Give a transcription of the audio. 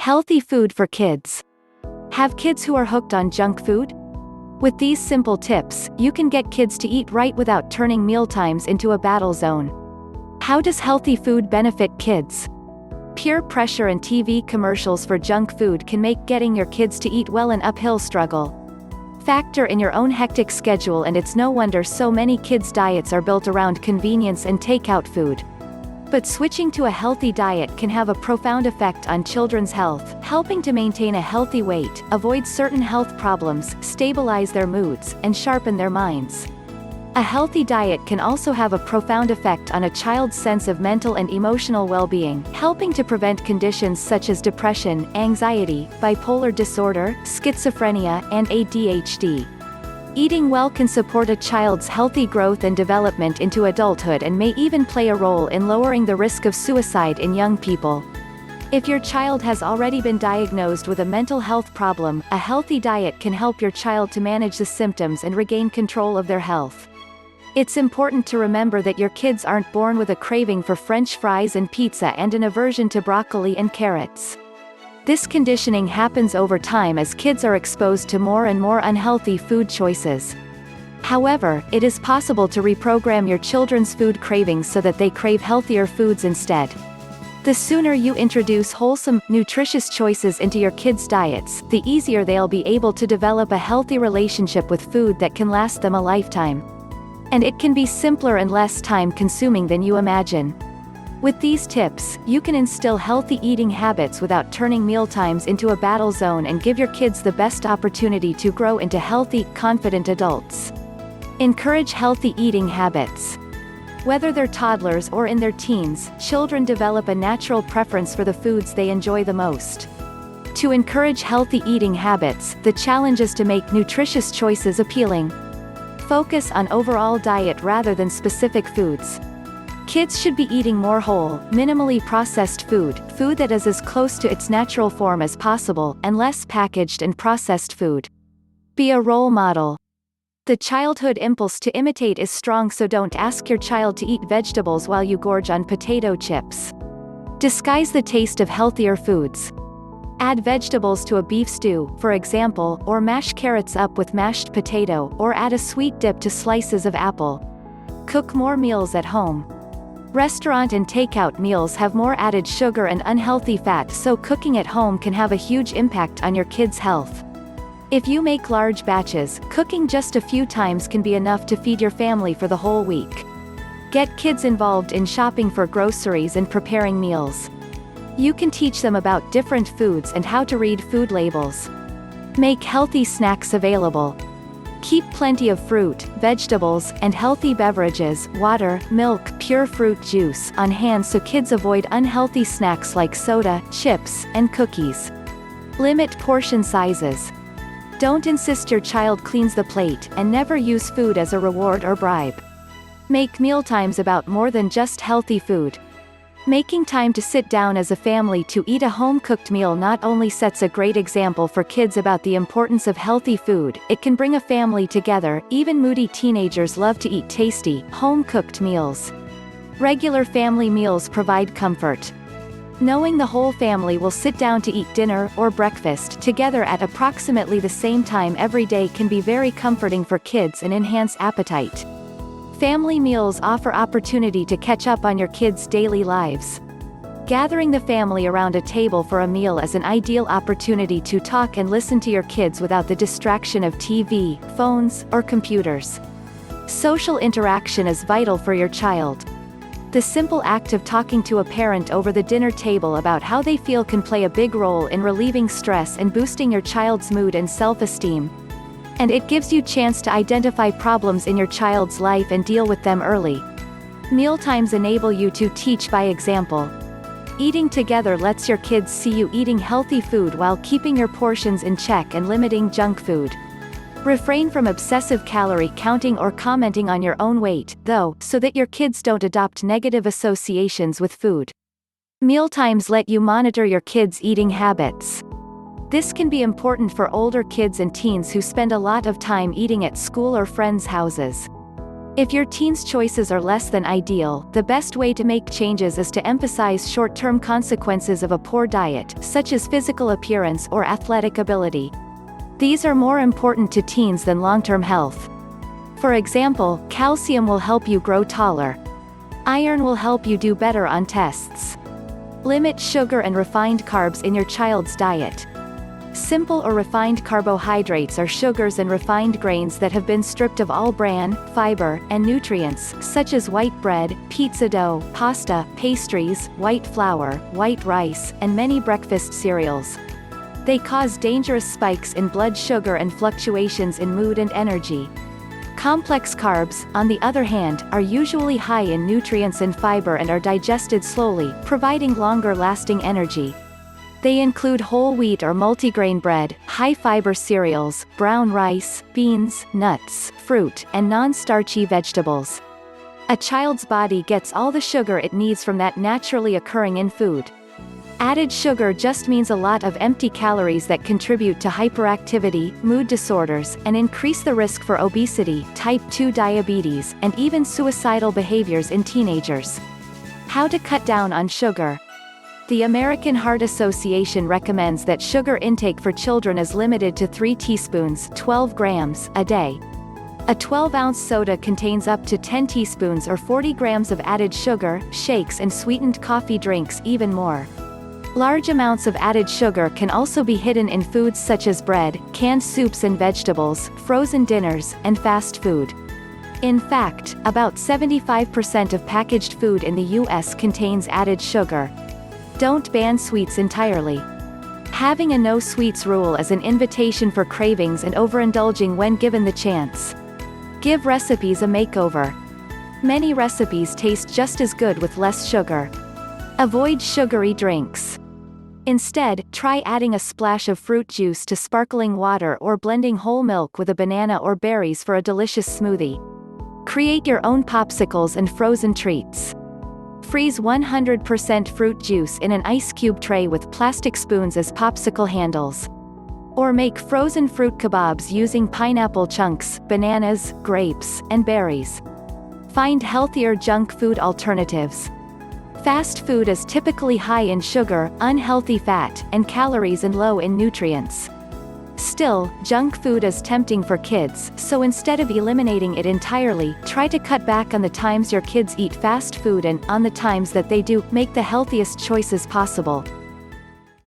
Healthy food for kids. Have kids who are hooked on junk food? With these simple tips, you can get kids to eat right without turning mealtimes into a battle zone. How does healthy food benefit kids? Peer pressure and TV commercials for junk food can make getting your kids to eat well an uphill struggle. Factor in your own hectic schedule, and it's no wonder so many kids' diets are built around convenience and takeout food. But switching to a healthy diet can have a profound effect on children's health, helping to maintain a healthy weight, avoid certain health problems, stabilize their moods, and sharpen their minds. A healthy diet can also have a profound effect on a child's sense of mental and emotional well-being, helping to prevent conditions such as depression, anxiety, bipolar disorder, schizophrenia, and ADHD. Eating well can support a child's healthy growth and development into adulthood, and may even play a role in lowering the risk of suicide in young people. If your child has already been diagnosed with a mental health problem, a healthy diet can help your child to manage the symptoms and regain control of their health. It's important to remember that your kids aren't born with a craving for French fries and pizza and an aversion to broccoli and carrots. This conditioning happens over time as kids are exposed to more and more unhealthy food choices. However, it is possible to reprogram your children's food cravings so that they crave healthier foods instead. The sooner you introduce wholesome, nutritious choices into your kids' diets, the easier they'll be able to develop a healthy relationship with food that can last them a lifetime. And it can be simpler and less time-consuming than you imagine. With these tips, you can instill healthy eating habits without turning mealtimes into a battle zone and give your kids the best opportunity to grow into healthy, confident adults. Encourage healthy eating habits. Whether they're toddlers or in their teens, children develop a natural preference for the foods they enjoy the most. To encourage healthy eating habits, the challenge is to make nutritious choices appealing. Focus on overall diet rather than specific foods. Kids should be eating more whole, minimally processed food that is as close to its natural form as possible, and less packaged and processed food. Be a role model. The childhood impulse to imitate is strong, so don't ask your child to eat vegetables while you gorge on potato chips. Disguise the taste of healthier foods. Add vegetables to a beef stew, for example, or mash carrots up with mashed potato, or add a sweet dip to slices of apple. Cook more meals at home. Restaurant and takeout meals have more added sugar and unhealthy fat, so cooking at home can have a huge impact on your kids' health. If you make large batches, cooking just a few times can be enough to feed your family for the whole week. Get kids involved in shopping for groceries and preparing meals. You can teach them about different foods and how to read food labels. Make healthy snacks available. Keep plenty of fruit, vegetables, and healthy beverages, water, milk, pure fruit juice, on hand so kids avoid unhealthy snacks like soda, chips, and cookies. Limit portion sizes. Don't insist your child cleans the plate, and never use food as a reward or bribe. Make mealtimes about more than just healthy food. Making time to sit down as a family to eat a home-cooked meal not only sets a great example for kids about the importance of healthy food, it can bring a family together. Even moody teenagers love to eat tasty, home-cooked meals. Regular family meals provide comfort. Knowing the whole family will sit down to eat dinner or breakfast together at approximately the same time every day can be very comforting for kids and enhance appetite. Family meals offer opportunity to catch up on your kids' daily lives. Gathering the family around a table for a meal is an ideal opportunity to talk and listen to your kids without the distraction of TV, phones, or computers. Social interaction is vital for your child. The simple act of talking to a parent over the dinner table about how they feel can play a big role in relieving stress and boosting your child's mood and self-esteem. And it gives you a chance to identify problems in your child's life and deal with them early. Mealtimes enable you to teach by example. Eating together lets your kids see you eating healthy food while keeping your portions in check and limiting junk food. Refrain from excessive calorie counting or commenting on your own weight, though, so that your kids don't adopt negative associations with food. Mealtimes let you monitor your kids' eating habits. This can be important for older kids and teens who spend a lot of time eating at school or friends' houses. If your teen's choices are less than ideal, the best way to make changes is to emphasize short-term consequences of a poor diet, such as physical appearance or athletic ability. These are more important to teens than long-term health. For example, calcium will help you grow taller. Iron will help you do better on tests. Limit sugar and refined carbs in your child's diet. Simple or refined carbohydrates are sugars and refined grains that have been stripped of all bran, fiber, and nutrients, such as white bread, pizza dough, pasta, pastries, white flour, white rice, and many breakfast cereals. They cause dangerous spikes in blood sugar and fluctuations in mood and energy. Complex carbs, on the other hand, are usually high in nutrients and fiber and are digested slowly, providing longer-lasting energy. They include whole wheat or multigrain bread, high-fiber cereals, brown rice, beans, nuts, fruit, and non-starchy vegetables. A child's body gets all the sugar it needs from that naturally occurring in food. Added sugar just means a lot of empty calories that contribute to hyperactivity, mood disorders, and increase the risk for obesity, type 2 diabetes, and even suicidal behaviors in teenagers. How to cut down on sugar. The American Heart Association recommends that sugar intake for children is limited to 3 teaspoons 12 grams a day. A 12-ounce soda contains up to 10 teaspoons or 40 grams of added sugar, shakes and sweetened coffee drinks even more. Large amounts of added sugar can also be hidden in foods such as bread, canned soups and vegetables, frozen dinners, and fast food. In fact, about 75% of packaged food in the US contains added sugar. Don't ban sweets entirely. Having a no sweets rule is an invitation for cravings and overindulging when given the chance. Give recipes a makeover. Many recipes taste just as good with less sugar. Avoid sugary drinks. Instead, try adding a splash of fruit juice to sparkling water or blending whole milk with a banana or berries for a delicious smoothie. Create your own popsicles and frozen treats. Freeze 100% fruit juice in an ice cube tray with plastic spoons as popsicle handles. Or make frozen fruit kebabs using pineapple chunks, bananas, grapes, and berries. Find healthier junk food alternatives. Fast food is typically high in sugar, unhealthy fat, and calories and low in nutrients. Still, junk food is tempting for kids, so instead of eliminating it entirely, try to cut back on the times your kids eat fast food and, on the times that they do, make the healthiest choices possible.